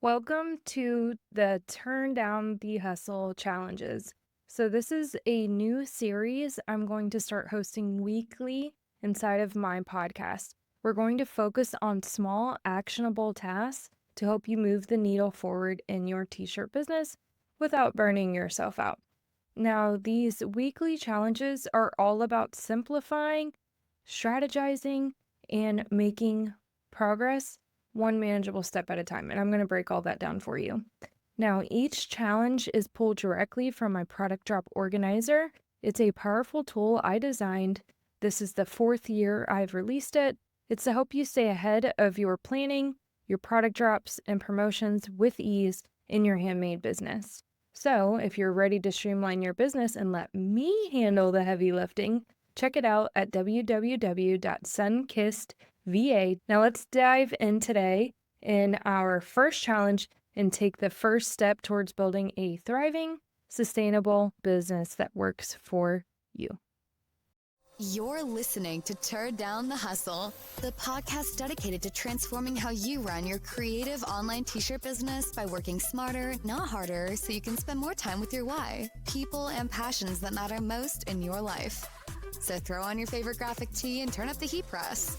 Welcome to the Turn Down the Hustle challenges. So, this is a new series I'm going to start hosting weekly inside of my podcast. We're going to focus on small, actionable tasks to help you move the needle forward in your t shirt business without burning yourself out. Now, these weekly challenges are all about simplifying, strategizing, and making progress one manageable step at a time. And I'm going to break all that down for you. Now, each challenge is pulled directly from my product drop organizer. It's a powerful tool I designed. This is the fourth year I've released it. It's to help you stay ahead of your planning, your product drops, and promotions with ease in your handmade business. So, if you're ready to streamline your business and let me handle the heavy lifting, check it out at www.sunkissedva. Now, let's dive in today in our first challenge and take the first step towards building a thriving, sustainable business that works for you. You're listening to Turn Down the Hustle, the podcast dedicated to transforming how you run your creative online t-shirt business by working smarter, not harder, so you can spend more time with your why, people, and passions that matter most in your life. So throw on your favorite graphic tee and turn up the heat press,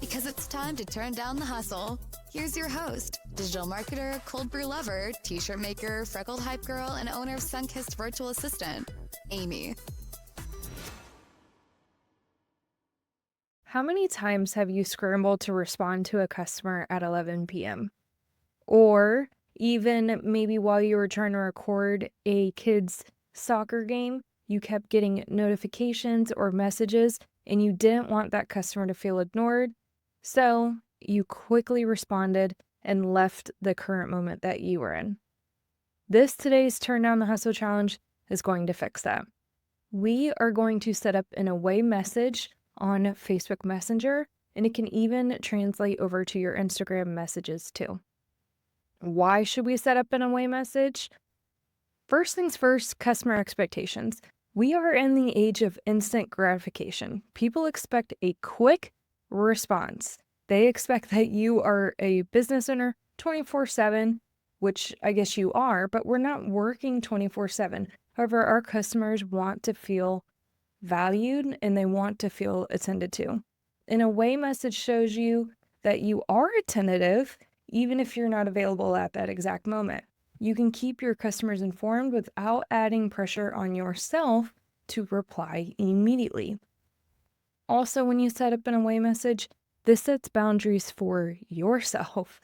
because it's time to turn down the hustle. Here's your host, digital marketer, cold brew lover, t-shirt maker, freckled hype girl, and owner of Sunkissed Virtual Assistant, Amy. How many times have you scrambled to respond to a customer at 11 p.m.? Or even maybe while you were trying to record a kid's soccer game, you kept getting notifications or messages and you didn't want that customer to feel ignored. So you quickly responded and left the current moment that you were in. Today's Turn Down the Hustle challenge is going to fix that. We are going to set up an away message on Facebook Messenger, and it can even translate over to your Instagram messages too. Why should we set up an away message? First things first, customer expectations. We are in the age of instant gratification. People expect a quick response. They expect that you are a business owner 24/7, which I guess you are, but we're not working 24/7. However, our customers want to feel valued and they want to feel attended to. An away message shows you that you are attentive, even if you're not available at that exact moment. You can keep your customers informed without adding pressure on yourself to reply immediately. Also, when you set up an away message, this sets boundaries for yourself.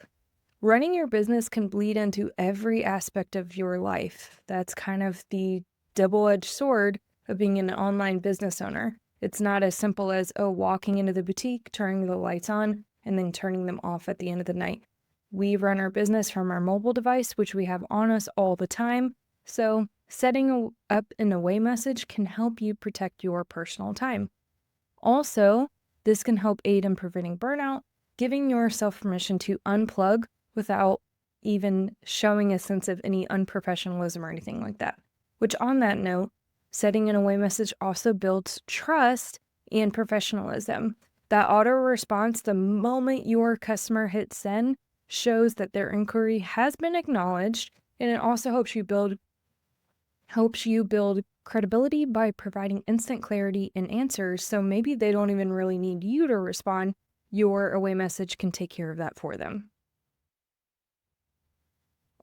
Running your business can bleed into every aspect of your life. That's kind of the double-edged sword of being an online business owner. It's not as simple as, walking into the boutique, turning the lights on, and then turning them off at the end of the night. We run our business from our mobile device, which we have on us all the time. So setting up an away message can help you protect your personal time. Also, this can help aid in preventing burnout, giving yourself permission to unplug without even showing a sense of any unprofessionalism or anything like that. Which, on that note, setting an away message also builds trust and professionalism. That auto response the moment your customer hits send shows that their inquiry has been acknowledged, and it also helps you build credibility by providing instant clarity in answers. So maybe they don't even really need you to respond. Your away message can take care of that for them.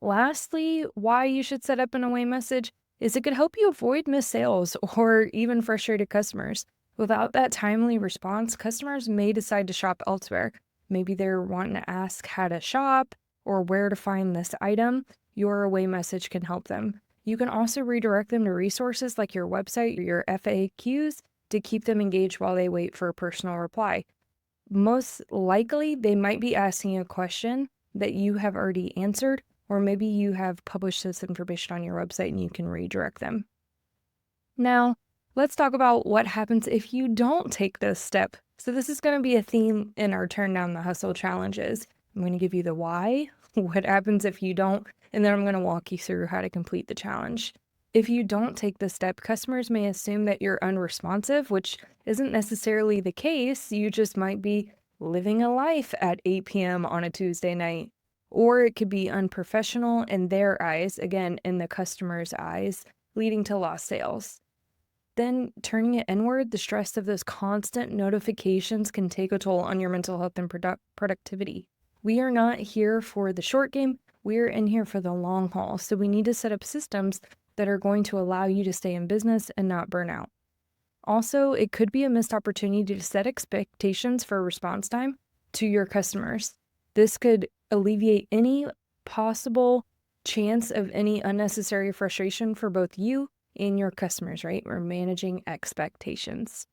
Lastly, why you should set up an away message is it could help you avoid missed sales or even frustrated customers. Without that timely response, customers may decide to shop elsewhere. Maybe they're wanting to ask how to shop or where to find this item. Your away message can help them. You can also redirect them to resources like your website or your FAQs to keep them engaged while they wait for a personal reply. Most likely, they might be asking a question that you have already answered, or maybe you have published this information on your website and you can redirect them. Now, let's talk about what happens if you don't take this step. So this is going to be a theme in our Turn Down the Hustle challenges. I'm going to give you the why, what happens if you don't, and then I'm going to walk you through how to complete the challenge. If you don't take this step, customers may assume that you're unresponsive, which isn't necessarily the case. You just might be living a life at 8 p.m. on a Tuesday night. or it could be unprofessional in their eyes, again, in the customer's eyes, leading to lost sales. Then turning it inward, the stress of those constant notifications can take a toll on your mental health and productivity. We are not here for the short game. We're in here for the long haul. So we need to set up systems that are going to allow you to stay in business and not burn out. Also, it could be a missed opportunity to set expectations for response time to your customers. This could alleviate any possible chance of any unnecessary frustration for both you and your customers, right? We're managing expectations.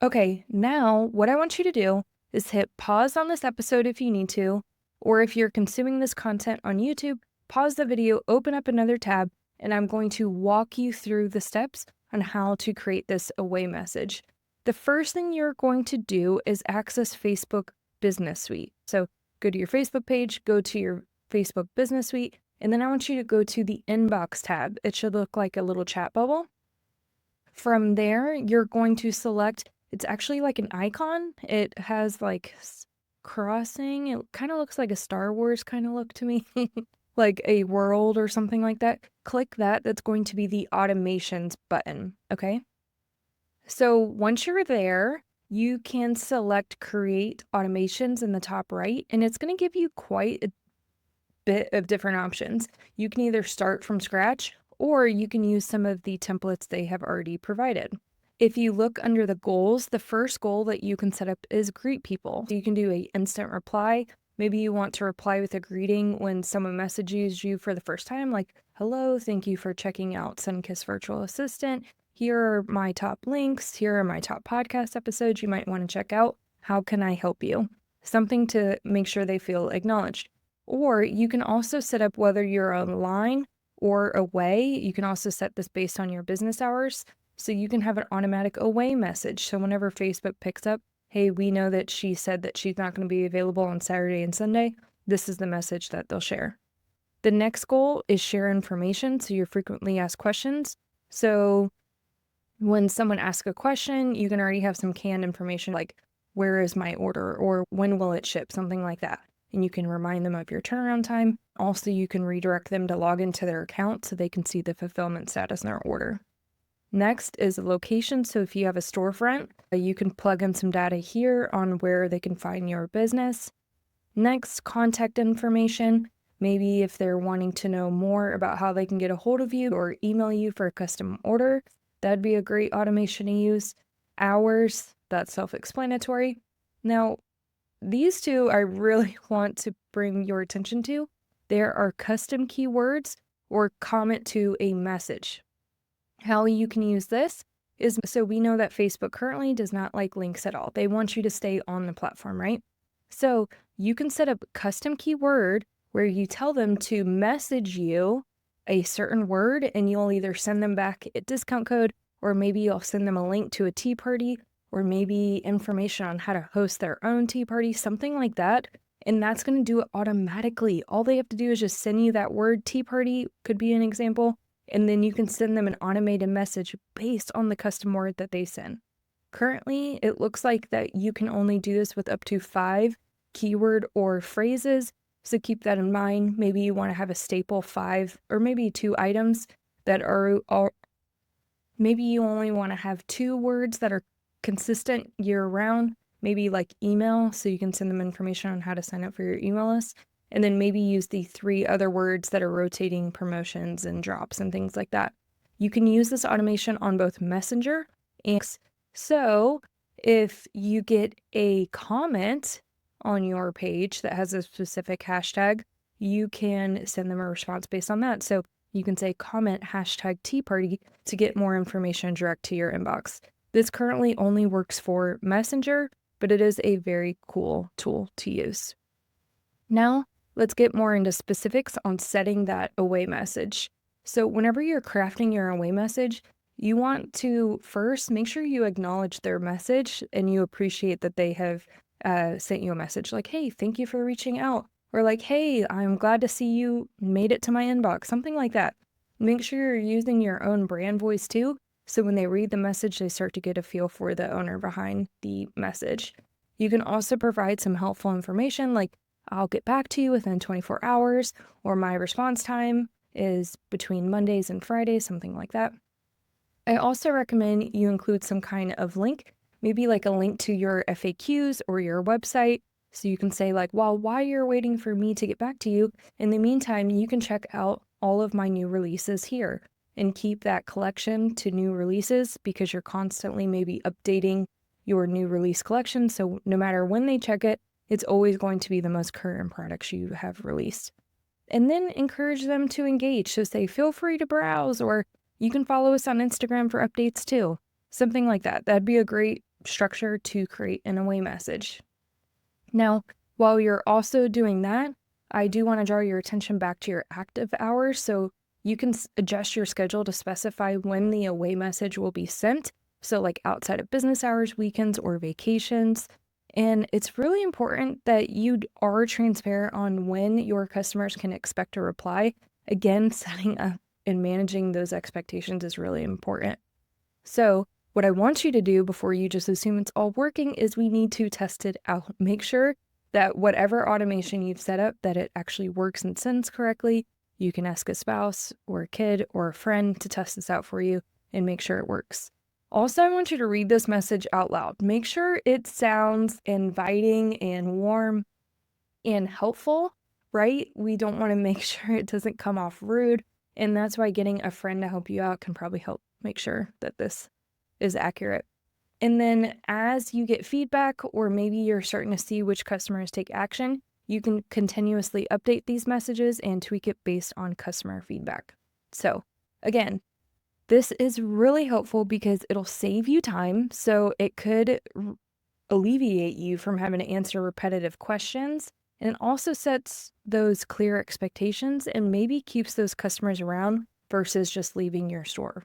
Okay, now what I want you to do is hit pause on this episode if you need to, or if you're consuming this content on YouTube, pause the video, open up another tab, and I'm going to walk you through the steps on how to create this away message. The first thing you're going to do is access Facebook Business Suite. So go to your Facebook page, go to your Facebook Business Suite, and then I want you to go to the Inbox tab. It should look like a little chat bubble. From there, you're going to select, it's actually like an icon. It has like crossing. It kind of looks like a Star Wars kind of look to me, like a world or something like that. Click that. That's going to be the automations button, okay? So once you're there, you can select create automations in the top right, and it's going to give you quite a bit of different options. You can either start from scratch or you can use some of the templates they have already provided. If you look under the goals, the first goal that you can set up is greet people. So you can do an instant reply. Maybe you want to reply with a greeting when someone messages you for the first time, like, hello, thank you for checking out Sunkiss Virtual Assistant. Here are my top links. Here are my top podcast episodes you might want to check out. How can I help you? Something to make sure they feel acknowledged. Or you can also set up whether you're online or away. You can also set this based on your business hours. So you can have an automatic away message. So whenever Facebook picks up, hey, we know that she said that she's not going to be available on Saturday and Sunday, this is the message that they'll share. The next goal is share information. So your frequently asked questions. So when someone asks a question, you can already have some canned information like, where is my order? Or when will it ship? Something like that. And you can remind them of your turnaround time. Also, you can redirect them to log into their account so they can see the fulfillment status in their order. Next is a location. So if you have a storefront, you can plug in some data here on where they can find your business. Next, contact information. Maybe if they're wanting to know more about how they can get a hold of you or email you for a custom order, that'd be a great automation to use. Hours, that's self-explanatory. Now, these two I really want to bring your attention to. There are custom keywords or comment to a message. How you can use this is, so we know that Facebook currently does not like links at all. They want you to stay on the platform, right? So you can set up a custom keyword where you tell them to message you a certain word and you'll either send them back a discount code or maybe you'll send them a link to a tea party or maybe information on how to host their own tea party, something like that. And that's going to do it automatically. All they have to do is just send you that word. Tea party could be an example. And then you can send them an automated message based on the custom word that they send. Currently, it looks like that you can only do this with up to 5 keyword or phrases. So keep that in mind. Maybe you want to have a staple 5 or maybe 2 items that are all. Maybe you only want to have 2 words that are consistent year round, maybe like email, so you can send them information on how to sign up for your email list, and then maybe use the 3 other words that are rotating promotions and drops and things like that. You can use this automation on both Messenger and so if you get a comment on your page that has a specific hashtag, you can send them a response based on that. So you can say comment hashtag tea party to get more information direct to your inbox. This currently only works for Messenger, but it is a very cool tool to use. Now, let's get more into specifics on setting that away message. So whenever you're crafting your away message, you want to first make sure you acknowledge their message and you appreciate that they have sent you a message like, hey, thank you for reaching out. Or like, hey, I'm glad to see you made it to my inbox, something like that. Make sure you're using your own brand voice too. So when they read the message, they start to get a feel for the owner behind the message. You can also provide some helpful information like, I'll get back to you within 24 hours, or my response time is between Mondays and Fridays, something like that. I also recommend you include some kind of link, maybe like a link to your FAQs or your website. So you can say like, well, while you're waiting for me to get back to you, in the meantime, you can check out all of my new releases here and keep that collection to new releases because you're constantly maybe updating your new release collection. So no matter when they check it, it's always going to be the most current products you have released. And then encourage them to engage. So say, feel free to browse, or you can follow us on Instagram for updates too. Something like that. That'd be a great structure to create an away message. Now, while you're also doing that, I do want to draw your attention back to your active hours. So you can adjust your schedule to specify when the away message will be sent. So like outside of business hours, weekends, or vacations. And it's really important that you are transparent on when your customers can expect a reply. Again, setting up and managing those expectations is really important. So what I want you to do before you just assume it's all working is we need to test it out. Make sure that whatever automation you've set up, that it actually works and sends correctly. You can ask a spouse or a kid or a friend to test this out for you and make sure it works. Also, I want you to read this message out loud. Make sure it sounds inviting and warm and helpful, right? We don't want to make sure it doesn't come off rude. And that's why getting a friend to help you out can probably help make sure that this is accurate. And then as you get feedback, or maybe you're starting to see which customers take action, you can continuously update these messages and tweak it based on customer feedback. So again, this is really helpful because it'll save you time. So it could alleviate you from having to answer repetitive questions. And it also sets those clear expectations and maybe keeps those customers around versus just leaving your store.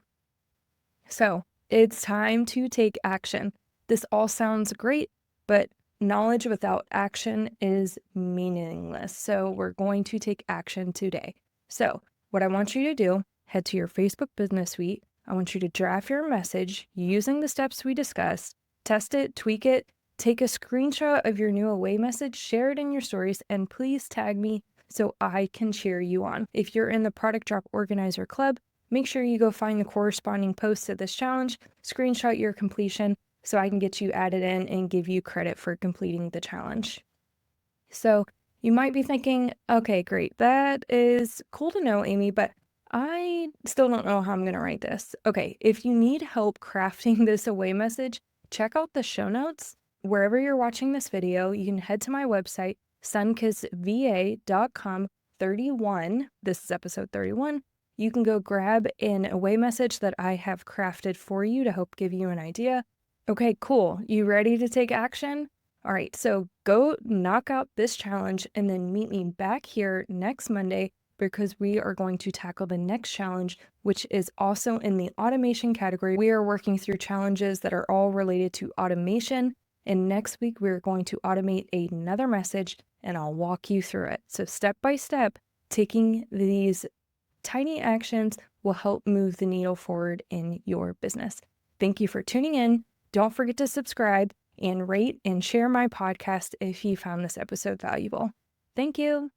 So it's time to take action. This all sounds great, but knowledge without action is meaningless. So we're going to take action today. So what I want you to do, head to your Facebook Business Suite. I want you to draft your message using the steps we discussed, test it, tweak it, take a screenshot of your new away message, share it in your stories, and please tag me so I can cheer you on. If you're in the Product Drop Organizer Club, make sure you go find the corresponding post to this challenge, screenshot your completion so I can get you added in and give you credit for completing the challenge. So you might be thinking, okay, great. That is cool to know, Amy, but I still don't know how I'm going to write this. Okay, if you need help crafting this away message, check out the show notes. Wherever you're watching this video, you can head to my website, sunkissva.com/31. This is episode 31. You can go grab an away message that I have crafted for you to help give you an idea. Okay, cool. You ready to take action? All right, so go knock out this challenge and then meet me back here next Monday because we are going to tackle the next challenge, which is also in the automation category. We are working through challenges that are all related to automation. And next week, we're going to automate another message and I'll walk you through it. So step by step, taking these tiny actions will help move the needle forward in your business. Thank you for tuning in. Don't forget to subscribe and rate and share my podcast if you found this episode valuable. Thank you.